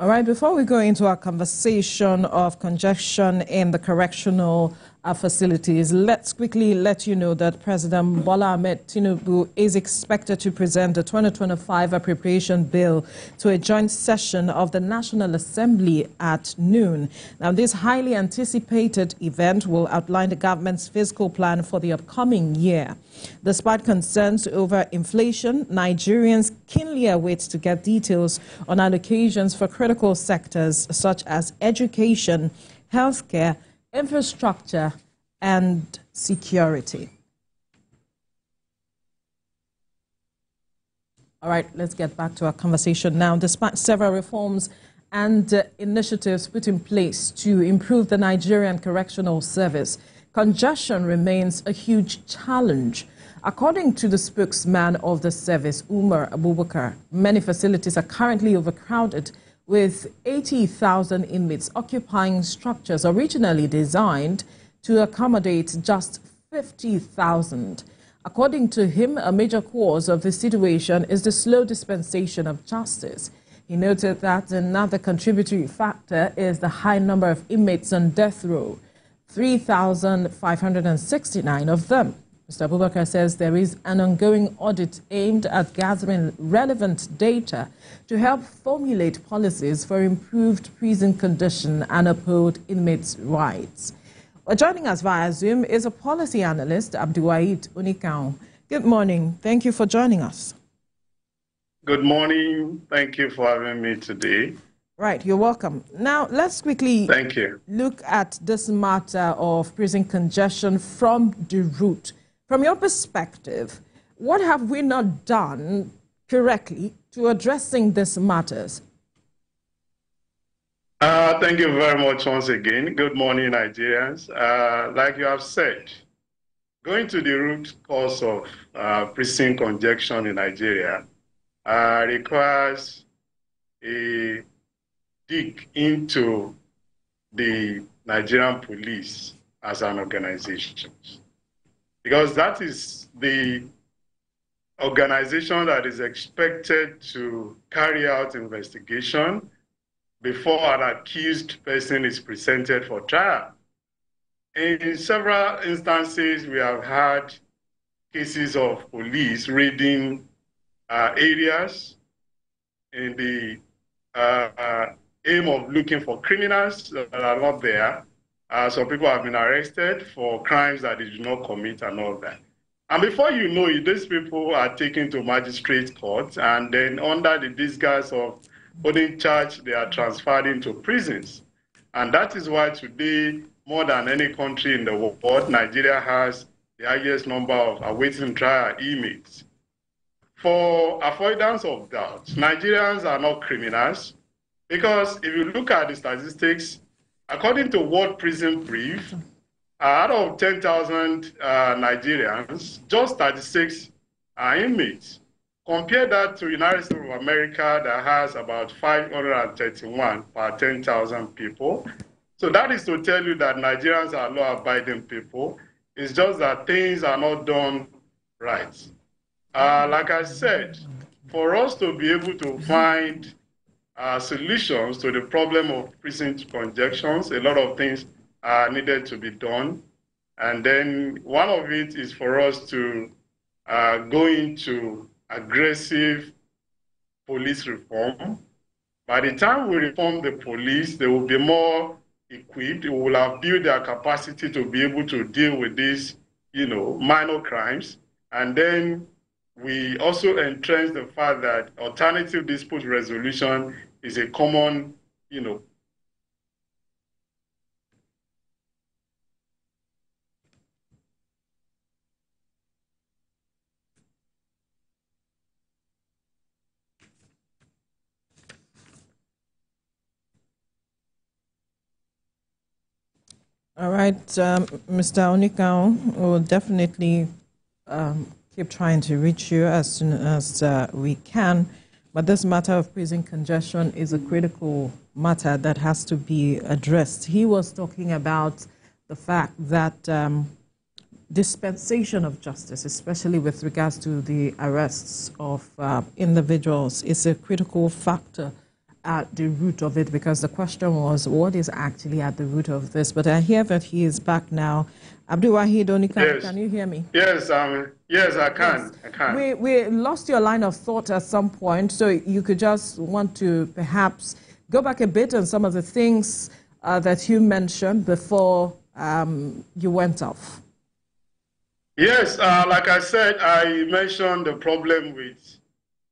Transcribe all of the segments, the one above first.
All right, before we go into our conversation of congestion in the correctional facilities, let's quickly let you know that President Bola Ahmed Tinubu is expected to present the 2025 appropriation bill to a joint session of the National Assembly at noon. Now, this highly anticipated event will outline the government's fiscal plan for the upcoming year. Despite concerns over inflation, Nigerians keenly await to get details on allocations for critical sectors such as education, healthcare, infrastructure, and security. All right, let's get back to our conversation now. Despite several reforms and initiatives put in place to improve the Nigerian correctional service, congestion remains a huge challenge. According to the spokesman of the service, Umar, Abubakar, many facilities are currently overcrowded, with 80,000 inmates occupying structures originally designed to accommodate just 50,000. According to him, a major cause of the situation is the slow dispensation of justice. He noted that another contributory factor is the high number of inmates on death row, 3,569 of them. Mr. Abubakar says there is an ongoing audit aimed at gathering relevant data to help formulate policies for improved prison condition and uphold inmates' rights. Joining us via Zoom is a policy analyst, Abdulwahid Unikau. Good morning. Thank you for joining us. Good morning. Thank you for having me today. Right, you're welcome. Now, let's quickly look at this matter of prison congestion from the root. From your perspective, what have we not done correctly to addressing these matters? Thank you very much once again. Good morning, Nigerians. Like you have said, going to the root cause of prison congestion in Nigeria requires a dig into the Nigerian police as an organization. Because that is the organization that is expected to carry out investigation before an accused person is presented for trial. In several instances, we have had cases of police raiding areas in the aim of looking for criminals that are not there. Some people have been arrested for crimes that they did not commit and all that. And before you know it, these people are taken to magistrate courts, and then under the disguise of holding charge, they are transferred into prisons. And that is why today, more than any country in the world, Nigeria has the highest number of awaiting trial inmates. For avoidance of doubt, Nigerians are not criminals, because if you look at the statistics, according to World Prison Brief, out of 10,000 Nigerians, just 36 are inmates. Compare that to the United States of America that has about 531 per 10,000 people. So that is to tell you that Nigerians are law-abiding people. It's just that things are not done right. Like I said, for us to be able to find solutions to the problem of prison congestions, a lot of things are needed to be done. And then one of it is for us to go into aggressive police reform. By the time we reform the police, they will be more equipped. We will have built their capacity to be able to deal with these, minor crimes. And then we also entrench the fact that alternative dispute resolution is a common, All right, Mr. Onikao, we'll definitely keep trying to reach you as soon as we can. But this matter of prison congestion is a critical matter that has to be addressed. He was talking about the fact that dispensation of justice, especially with regards to the arrests of individuals, is a critical factor at the root of it? Because the question was, what is actually at the root of this? But I hear that he is back now. Abdul Wahid Onika, Yes. can you hear me? Yes, yes, I can. Yes. I can. We lost your line of thought at some point, so you could just want to perhaps go back a bit on some of the things that you mentioned before you went off. Yes, like I said, I mentioned the problem with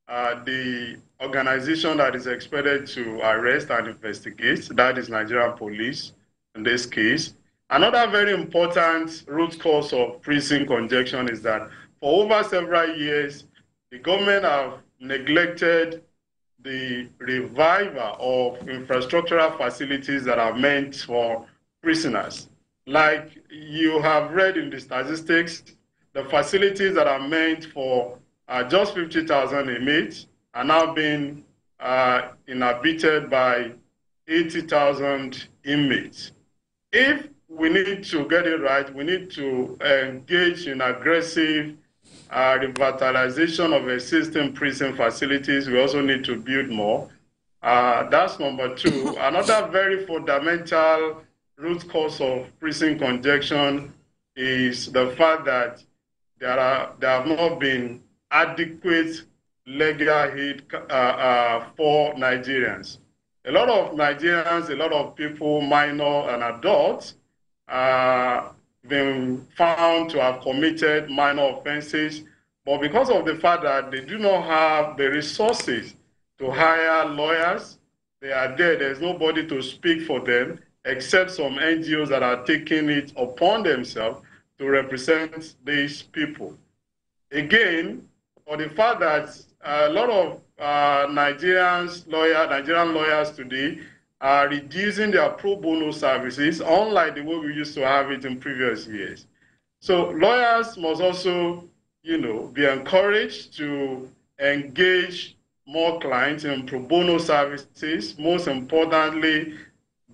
the organization that is expected to arrest and investigate, that is Nigerian police in this case. Another very important root cause of prison congestion is that for over several years, the government have neglected the revival of infrastructural facilities that are meant for prisoners. Like you have read in the statistics, the facilities that are meant for just 50,000 inmates are now being inhabited by 80,000 inmates. If we need to get it right, we need to engage in aggressive revitalization of existing prison facilities. We also need to build more. That's number two. Another very fundamental root cause of prison congestion is the fact that there have not been adequate legal aid for Nigerians. A lot of Nigerians, a lot of people, minor and adults, been found to have committed minor offenses, but because of the fact that they do not have the resources to hire lawyers, they are there. There's nobody to speak for them except some NGOs that are taking it upon themselves to represent these people. Again, for the fact that a lot of Nigerian lawyers today are reducing their pro bono services, unlike the way we used to have it in previous years. So lawyers must also, be encouraged to engage more clients in pro bono services. Most importantly,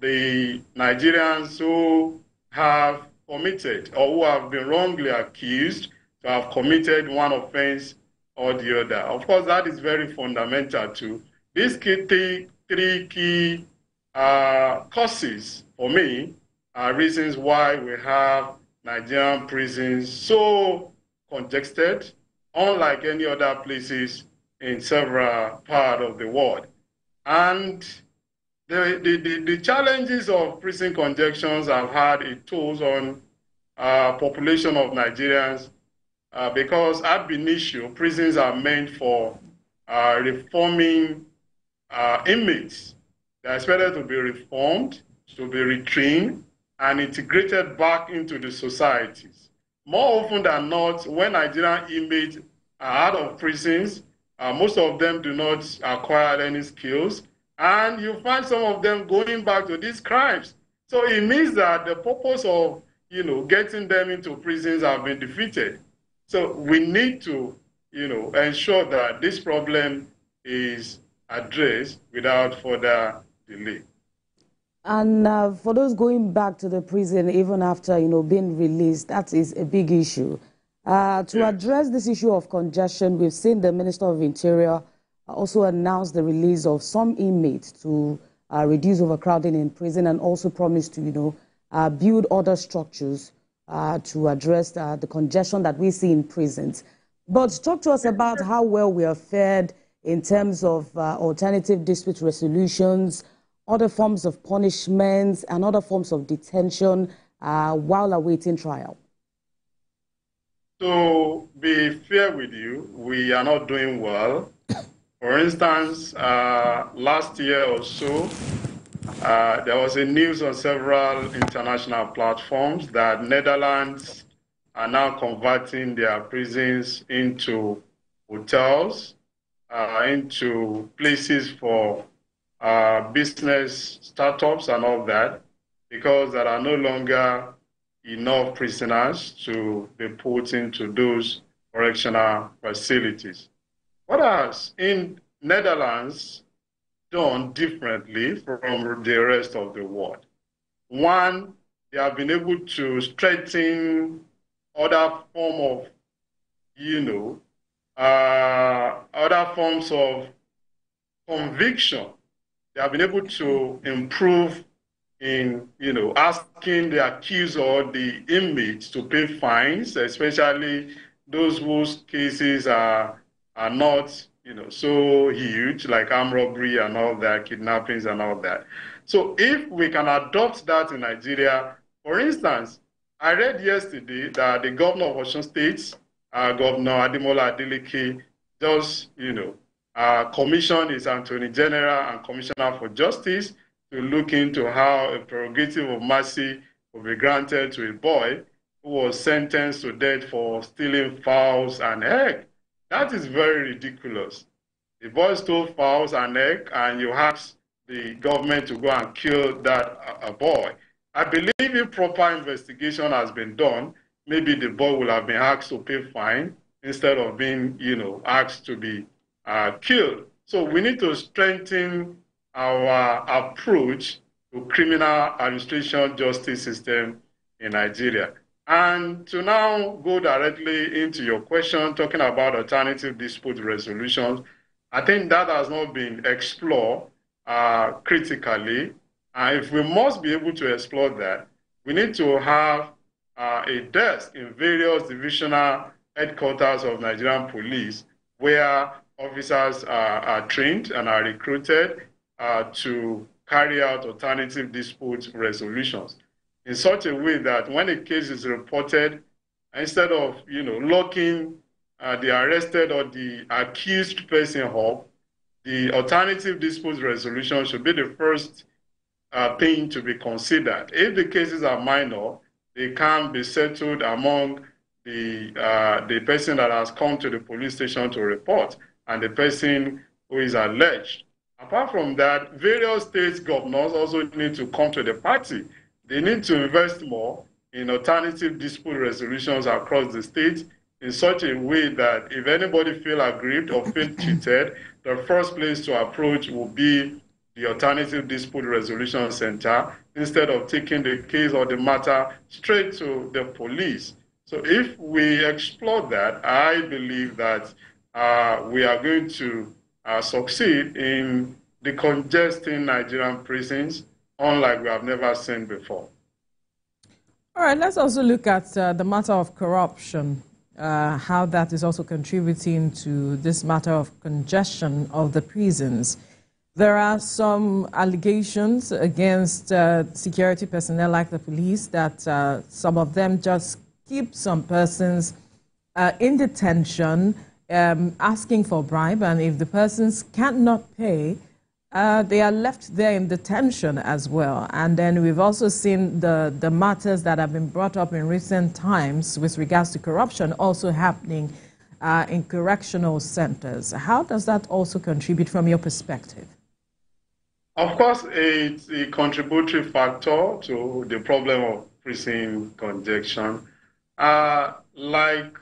the Nigerians who have committed or who have been wrongly accused to have committed one offense or the other. Of course, that is very fundamental too. These three key causes, for me, are reasons why we have Nigerian prisons so congested, unlike any other places in several parts of the world. And the challenges of prison congestions have had a toll on population of Nigerians because ab initio, prisons are meant for reforming inmates. They are expected to be reformed, to be retrained, and integrated back into the societies. More often than not, when Nigerian inmates are out of prisons, most of them do not acquire any skills, and you find some of them going back to these crimes. So it means that the purpose of getting them into prisons have been defeated. So we need to ensure that this problem is addressed without further delay. And for those going back to the prison even after being released, that is a big issue. To address this issue of congestion, we've seen the Minister of Interior also announce the release of some inmates to reduce overcrowding in prison, and also promise to build other structures to address the congestion that we see in prisons. But talk to us about how well we are fared in terms of alternative dispute resolutions, other forms of punishments, and other forms of detention while awaiting trial. To be fair with you, we are not doing well. For instance, last year or so, there was a news on several international platforms that Netherlands are now converting their prisons into hotels, into places for business startups and all that, because there are no longer enough prisoners to be put into those correctional facilities. What has in Netherlands done differently from the rest of the world? One, they have been able to strengthen other form of, other forms of conviction they have been able to improve in, asking the accused or the inmates to pay fines, especially those whose cases are not, so huge, like armed robbery and all that, kidnappings and all that. So if we can adopt that in Nigeria, for instance, I read yesterday that the governor of Osun State, Governor Ademola Adeleke, just, commissioned his Attorney General and Commissioner for Justice to look into how a prerogative of mercy will be granted to a boy who was sentenced to death for stealing fowls and egg. That is very ridiculous. The boy stole fowls and egg, and you ask the government to go and kill that a boy. I believe if proper investigation has been done, maybe the boy will have been asked to pay fine instead of being, asked to be killed. So we need to strengthen our approach to criminal administration justice system in Nigeria. And to now go directly into your question, talking about alternative dispute resolutions, I think that has not been explored critically. If we must be able to explore that, we need to have a desk in various divisional headquarters of Nigerian police where officers are trained and are recruited to carry out alternative dispute resolutions in such a way that when a case is reported, instead of locking the arrested or the accused person up, the alternative dispute resolution should be the first thing to be considered. If the cases are minor, they can be settled among the person that has come to the police station to report and the person who is alleged. Apart from that, various state governors also need to come to the party. They need to invest more in alternative dispute resolutions across the state in such a way that if anybody feel aggrieved or feel cheated, the first place to approach will be the Alternative Dispute Resolution Center instead of taking the case or the matter straight to the police. So if we explore that, I believe that we are going to succeed in decongesting Nigerian prisons, unlike we have never seen before. All right, let's also look at the matter of corruption, how that is also contributing to this matter of congestion of the prisons. There are some allegations against security personnel like the police that some of them just keep some persons in detention asking for bribe, and if the persons cannot pay, they are left there in detention as well. And then we've also seen the matters that have been brought up in recent times with regards to corruption also happening in correctional centers. How does that also contribute from your perspective? Of course, it's a contributory factor to the problem of prison congestion. Like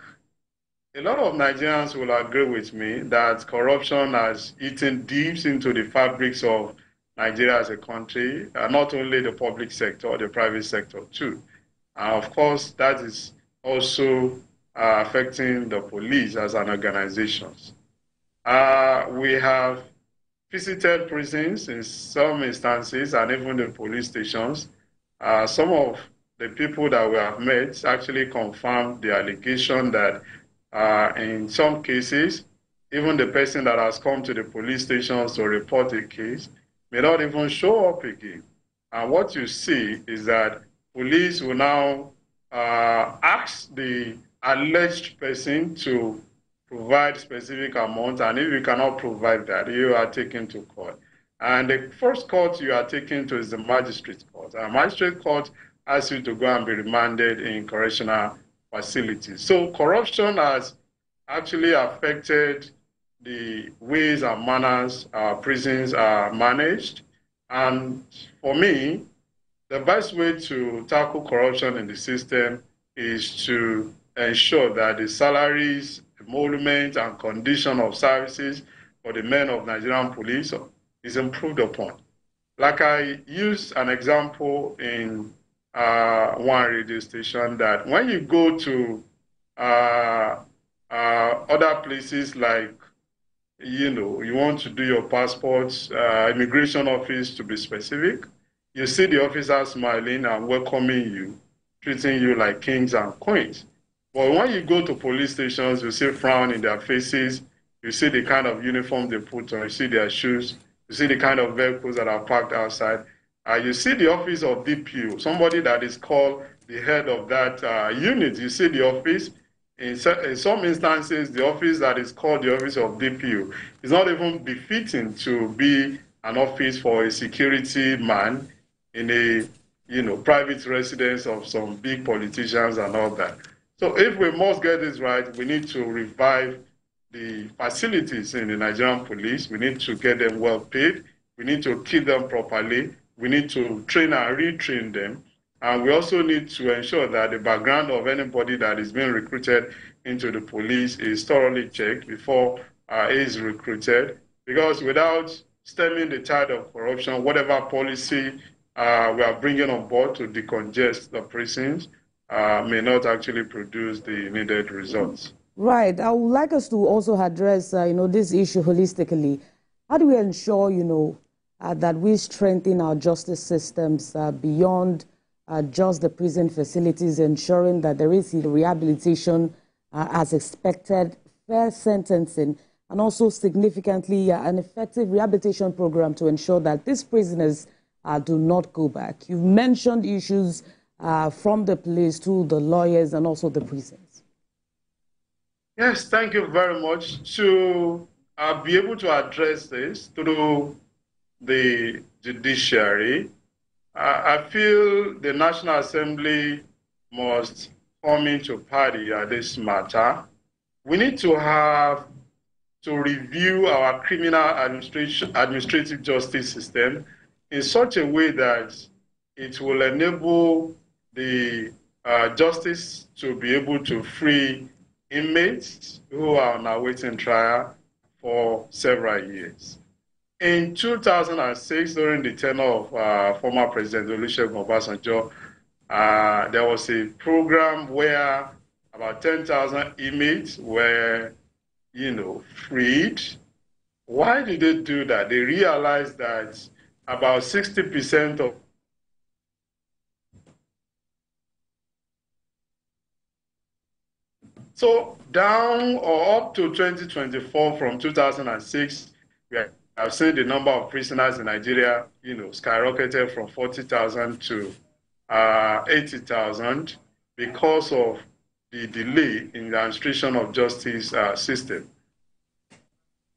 a lot of Nigerians will agree with me that corruption has eaten deep into the fabrics of Nigeria as a country, not only the public sector, the private sector too. Of course, that is also affecting the police as an organization. We have visited prisons in some instances and even the police stations. Some of the people that we have met actually confirmed the allegation that in some cases, even the person that has come to the police stations to report a case may not even show up again. And what you see is that police will now ask the alleged person to provide specific amount, and if you cannot provide that, you are taken to court. And the first court you are taken to is the magistrate court. And magistrate court asks you to go and be remanded in correctional facilities. So corruption has actually affected the ways and manners our prisons are managed. And for me, the best way to tackle corruption in the system is to ensure that the salaries, emolument, and condition of services for the men of Nigerian police is improved upon. Like I used an example in one radio station that when you go to other places like you want to do your passport, immigration office to be specific, you see the officer smiling and welcoming you, treating you like kings and queens. But when you go to police stations, you see frown in their faces, you see the kind of uniform they put on, you see their shoes, you see the kind of vehicles that are parked outside. You see the office of DPO, somebody that is called the head of that unit. You see the office. In some instances, the office that is called the office of DPO is not even befitting to be an office for a security man in a private residence of some big politicians and all that. So if we must get this right, we need to revive the facilities in the Nigerian police. We need to get them well paid. We need to keep them properly. We need to train and retrain them. And we also need to ensure that the background of anybody that is being recruited into the police is thoroughly checked before he is recruited. Because without stemming the tide of corruption, whatever policy we are bringing on board to decongest the prisons may not actually produce the needed results. Right. I would like us to also address, this issue holistically. How do we ensure, that we strengthen our justice systems beyond just the prison facilities, ensuring that there is rehabilitation as expected, fair sentencing, and also significantly an effective rehabilitation program to ensure that these prisoners do not go back? You've mentioned issues from the police to the lawyers and also the prisons. Yes, thank you very much. To be able to address this through the judiciary, I feel the National Assembly must come into party at this matter. We need to have to review our criminal administrative justice system in such a way that it will enable the justice to be able to free inmates who are on awaiting trial for several years. In 2006, during the tenure of former President Olusegun Obasanjo, there was a program where about 10,000 inmates were, freed. Why did they do that? They realized that about 60% of So down or up to 2024, from 2006, we have seen the number of prisoners in Nigeria, skyrocketed from 40,000 to 80,000 because of the delay in the administration of justice system.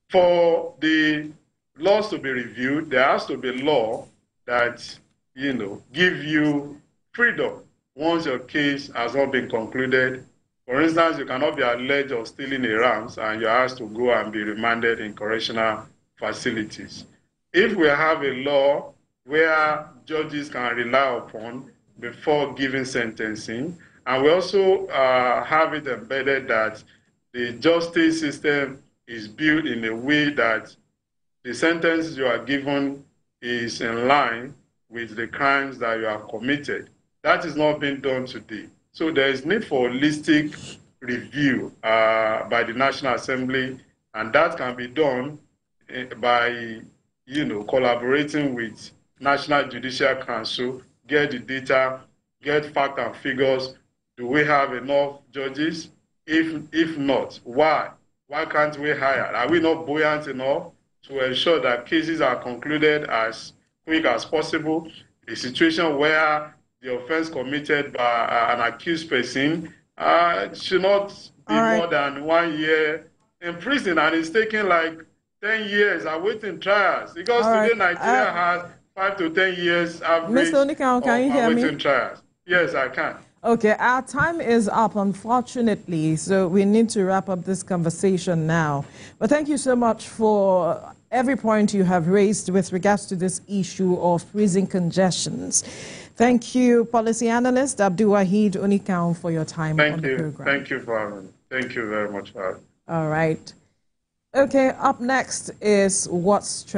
For the laws to be reviewed, there has to be law that, give you freedom once your case has not been concluded. For instance, you cannot be alleged of stealing a rams and you're asked to go and be remanded in correctional facilities. If we have a law where judges can rely upon before giving sentencing, and we also have it embedded that the justice system is built in a way that the sentence you are given is in line with the crimes that you have committed. That is not being done today. So there is need for holistic review by the National Assembly, and that can be done by, collaborating with National Judicial Council, get the data, get fact and figures. Do we have enough judges? If not, why? Why can't we hire? Are we not buoyant enough to ensure that cases are concluded as quick as possible? A situation where the offense committed by an accused person should not be more than 1 year in prison, and it's taking like 10 years awaiting trials, because today Nigeria has 5 to 10 years average of awaiting trials. Yes, I can. Okay, our time is up, unfortunately, so we need to wrap up this conversation now. But thank you so much for every point you have raised with regards to this issue of prison congestions. Thank you, policy analyst Abdulwahid Onikang, for your time on the program. Thank you for having me. Thank you very much for having me. All right. Okay, up next is What's